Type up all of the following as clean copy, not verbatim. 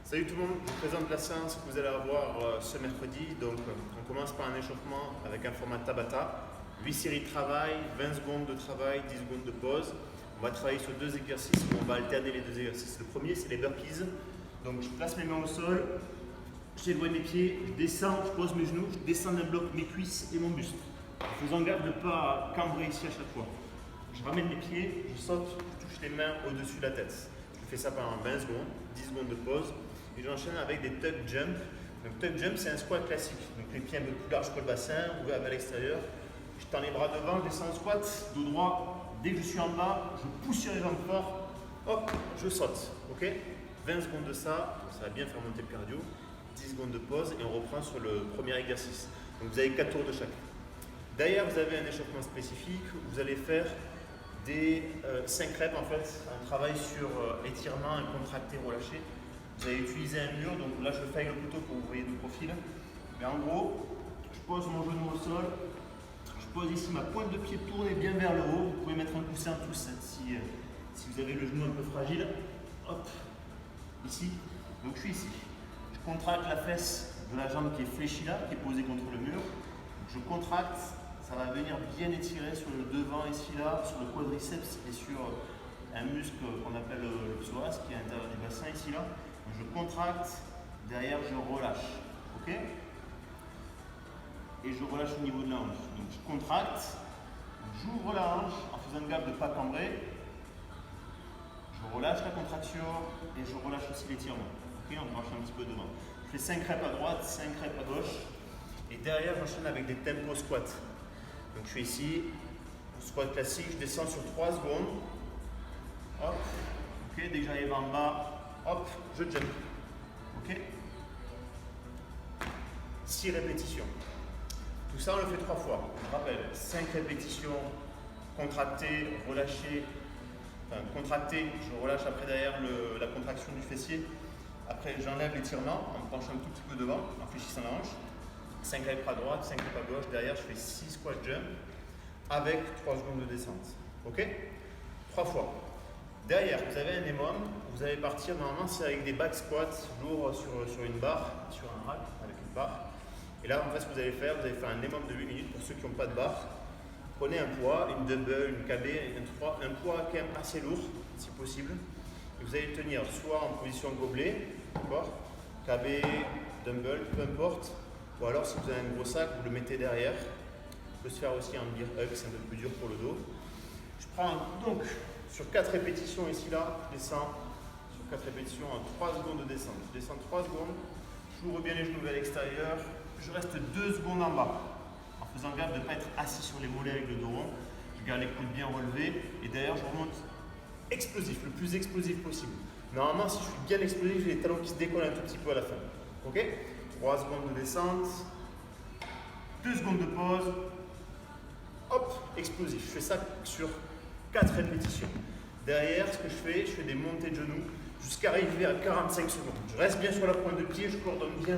Salut tout le monde, je vous présente la séance que vous allez avoir ce mercredi. Donc on commence par un échauffement avec un format Tabata, 8 séries de travail, 20 secondes de travail, 10 secondes de pause. On va travailler sur deux exercices où on va alterner les deux exercices. Le premier c'est les burpees. Donc je place mes mains au sol, j'éloigne mes pieds, je descends, je pose mes genoux, je descends d'un bloc mes cuisses et mon buste. En faisant garde de ne pas cambrer ici à chaque fois. Je ramène mes pieds, je saute, je touche les mains au-dessus de la tête. Je fais ça pendant 20 secondes, 10 secondes de pause. Et j'enchaîne avec des tuck jump. Donc tuck jump c'est un squat classique. Donc les pieds un peu plus larges que le bassin, ouvert vers l'extérieur. Je tends les bras devant, je descends en squat, dos droit. Dès que je suis en bas, je pousse sur les jambes fort. Hop, je saute. Ok, 20 secondes de ça, ça va bien faire monter le cardio. 10 secondes de pause et on reprend sur le premier exercice. Donc vous avez 4 tours de chaque. Derrière, vous avez un échauffement spécifique où vous allez faire des 5 reps en fait, un travail sur étirement, un contracté, relâché. Vous allez utiliser un mur, donc là je le fais avec le couteau pour que vous voyez de profil. Mais en gros, je pose mon genou au sol, je pose ici ma pointe de pied tournée bien vers le haut. Vous pouvez mettre un coussin tous si vous avez le genou un peu fragile. Hop, ici, donc je suis ici. Je contracte la fesse de la jambe qui est fléchie là, qui est posée contre le mur. Je contracte, ça va venir bien étirer sur le devant ici là, sur le quadriceps et sur un muscle qu'on appelle le psoas qui est à l'intérieur du bassin ici là. Je contracte, derrière je relâche, ok? Et je relâche au niveau de la hanche. Donc je contracte, j'ouvre la hanche en faisant gaffe de ne pas cambrer. Je relâche la contraction et je relâche aussi l'étirement. Ok, on marche un petit peu devant. Je fais 5 reps à droite, 5 reps à gauche. Et derrière j'enchaîne avec des tempos squats. Donc je suis ici, squat classique, je descends sur 3 secondes. Hop, ok, dès que j'arrive en bas, hop, je jump. Ok, 6 répétitions. Tout ça, on le fait 3 fois. Je rappelle, 5 répétitions, contracté, relâché. Enfin, contracté, je relâche après derrière la contraction du fessier. Après, j'enlève l'étirement en me penchant un tout petit peu devant, en fléchissant la hanche. 5 reps à droite, 5 reps à gauche. Derrière, je fais 6 squat jump avec 3 secondes de descente. Ok, 3 fois. Derrière, vous avez un EMOM, vous allez partir, normalement c'est avec des back squats lourds sur une barre, sur un rack avec une barre. Et là, en fait, ce que vous allez faire un EMOM de 8 minutes pour ceux qui n'ont pas de barre. Prenez un poids, une dumbbell, une KB, un poids quand même assez lourd, si possible. Et vous allez le tenir soit en position gobelet, d'accord, KB, dumbbell, peu importe. Ou alors, si vous avez un gros sac, vous le mettez derrière. Ça peut se faire aussi en beer hug, c'est un peu plus dur pour le dos. Je prends donc sur 4 répétitions ici là, je descends sur 4 répétitions en 3 secondes de descente. Je descends 3 secondes, j'ouvre bien les genoux vers l'extérieur, je reste 2 secondes en bas. En faisant gaffe de ne pas être assis sur les mollets avec le dos rond. Je garde les coudes bien relevés et derrière je remonte explosif, le plus explosif possible. Normalement si je suis bien explosif, j'ai les talons qui se décollent un tout petit peu à la fin. Ok, 3 secondes de descente, 2 secondes de pause, hop, explosif. Je fais ça sur 4 répétitions. Derrière, ce que je fais des montées de genoux jusqu'à arriver à 45 secondes. Je reste bien sur la pointe de pied, je coordonne bien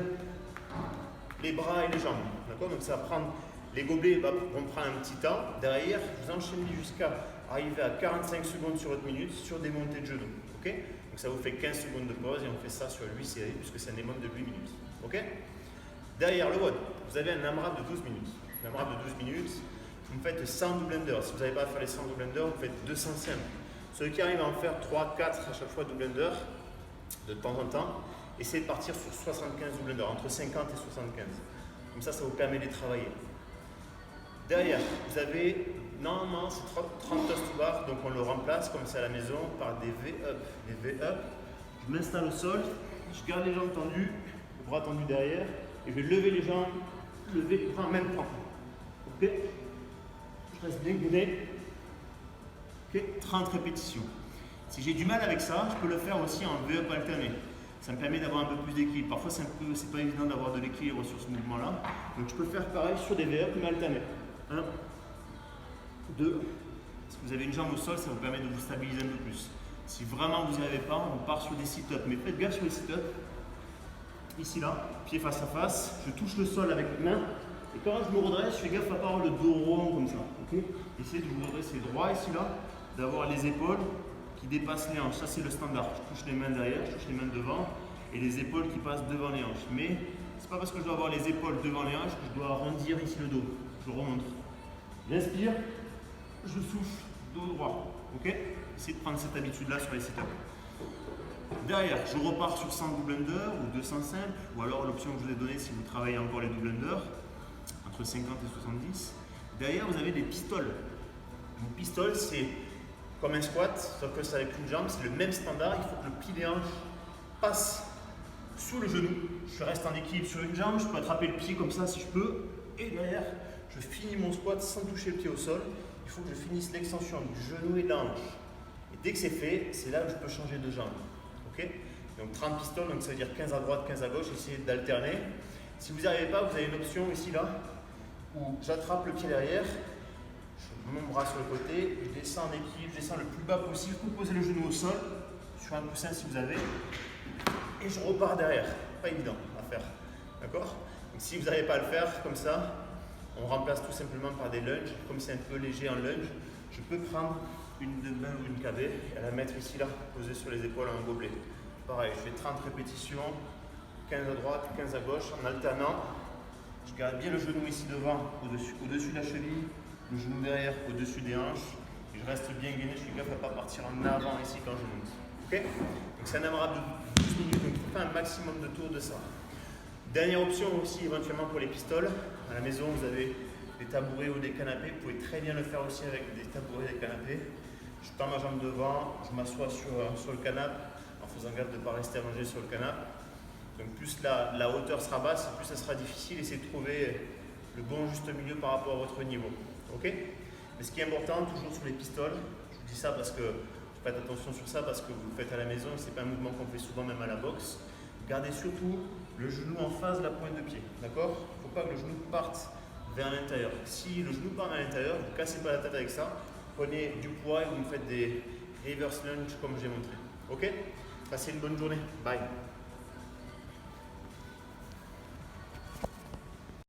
les bras et les jambes. D'accord? Donc ça va prendre, les gobelets vont prendre un petit temps. Derrière, vous enchaînez jusqu'à arriver à 45 secondes sur votre minute sur des montées de genoux. Ok? Donc ça vous fait 15 secondes de pause et on fait ça sur 8 séries puisque c'est un EMOM de 8 minutes. Ok? Derrière le WOD, vous avez un AMRAP de 12 minutes. Un AMRAP de 12 minutes. Vous faites 100 double under. Si vous n'avez pas à faire les 100 double under, vous faites 200 simples. Ceux qui arrivent à en faire 3, 4 à chaque fois double under, de temps en temps, essayez de partir sur 75 double under, entre 50 et 75. Comme ça, ça vous permet de les travailler. Derrière, vous avez, normalement, c'est 30 toast to bar, donc on le remplace, comme c'est à la maison, par des V-up. Les V-up, je m'installe au sol, je garde les jambes tendues, le bras tendu derrière, et je vais lever les jambes, lever les bras en même temps. Ok? Je reste bien gainé. Ok, 30 répétitions. Si j'ai du mal avec ça, je peux le faire aussi en V-up alterné. Ça me permet d'avoir un peu plus d'équilibre. Parfois, c'est pas évident d'avoir de l'équilibre sur ce mouvement-là. Donc, je peux faire pareil sur des V-up mais alternés. 1, 2. Si vous avez une jambe au sol, ça vous permet de vous stabiliser un peu plus. Si vraiment vous n'y arrivez pas, on part sur des sit-ups. Mais faites gaffe sur les sit-ups. Ici, là, pied face à face. Je touche le sol avec mes mains. Et quand je me redresse, je fais gaffe à pas avoir le dos rond comme ça. Okay, essayez de vous redresser droit ici là, d'avoir les épaules qui dépassent les hanches. Ça c'est le standard. Je touche les mains derrière, je touche les mains devant. et les épaules qui passent devant les hanches. Mais c'est pas parce que je dois avoir les épaules devant les hanches que je dois arrondir ici le dos. Je remonte. J'inspire, je souffle, dos droit. Ok? Essayez de prendre cette habitude-là sur les sit-ups. Derrière, je repars sur 100 double under ou 200 simples, ou alors l'option que je vous ai donnée si vous travaillez encore les double under, entre 50 et 70. Derrière, vous avez des pistoles. Une pistole, c'est comme un squat, sauf que c'est avec une jambe, c'est le même standard. Il faut que le pli des hanches passe sous le genou. Je reste en équilibre sur une jambe, je peux attraper le pied comme ça si je peux. Et derrière, je finis mon squat sans toucher le pied au sol. Il faut que je finisse l'extension du genou et de la hanche. Et dès que c'est fait, c'est là où je peux changer de jambe. Okay, donc 30 pistoles, donc ça veut dire 15 à droite, 15 à gauche, essayez d'alterner. Si vous n'y arrivez pas, vous avez une option ici là, où j'attrape le pied derrière, je mets mon bras sur le côté, je descends en équilibre, je descends le plus bas possible pour poser le genou au sol, sur un coussin si vous avez, et je repars derrière. Pas évident à faire, d'accord? Donc si vous n'arrivez pas à le faire comme ça, on remplace tout simplement par des lunges. Comme c'est un peu léger en lunge, je peux prendre une dumbbell ou une KB et la mettre ici là, posée sur les épaules en gobelet. Pareil, je fais 30 répétitions, 15 à droite, 15 à gauche, en alternant. Je garde bien le genou ici devant, au-dessus de la cheville, le genou derrière, au-dessus des hanches. Et je reste bien gainé, je suis gaffe à ne pas partir en avant ici quand je monte. Ok? Donc c'est un AMRAP de 12 minutes, donc il faut faire un maximum de tours de ça. Dernière option aussi éventuellement pour les pistoles. À la maison, vous avez des tabourets ou des canapés. Vous pouvez très bien le faire aussi avec des tabourets et des canapés. Je tends ma jambe devant, je m'assois sur le canapé en faisant gaffe de ne pas rester allongé sur le canapé. Donc plus la hauteur sera basse, plus ça sera difficile. Essayez de trouver le bon juste milieu par rapport à votre niveau. Ok? Mais ce qui est important, toujours sur les pistoles, je vous dis ça parce que faites attention sur ça parce que vous le faites à la maison et ce n'est pas un mouvement qu'on fait souvent même à la boxe. Gardez surtout le genou en face de la pointe de pied. D'accord? Il ne faut pas que le genou parte vers l'intérieur. Si le genou part vers l'intérieur, ne vous cassez pas la tête avec ça. Prenez du poids et vous me faites des reverse lunge comme j'ai montré. Ok? Passez une bonne journée. Bye.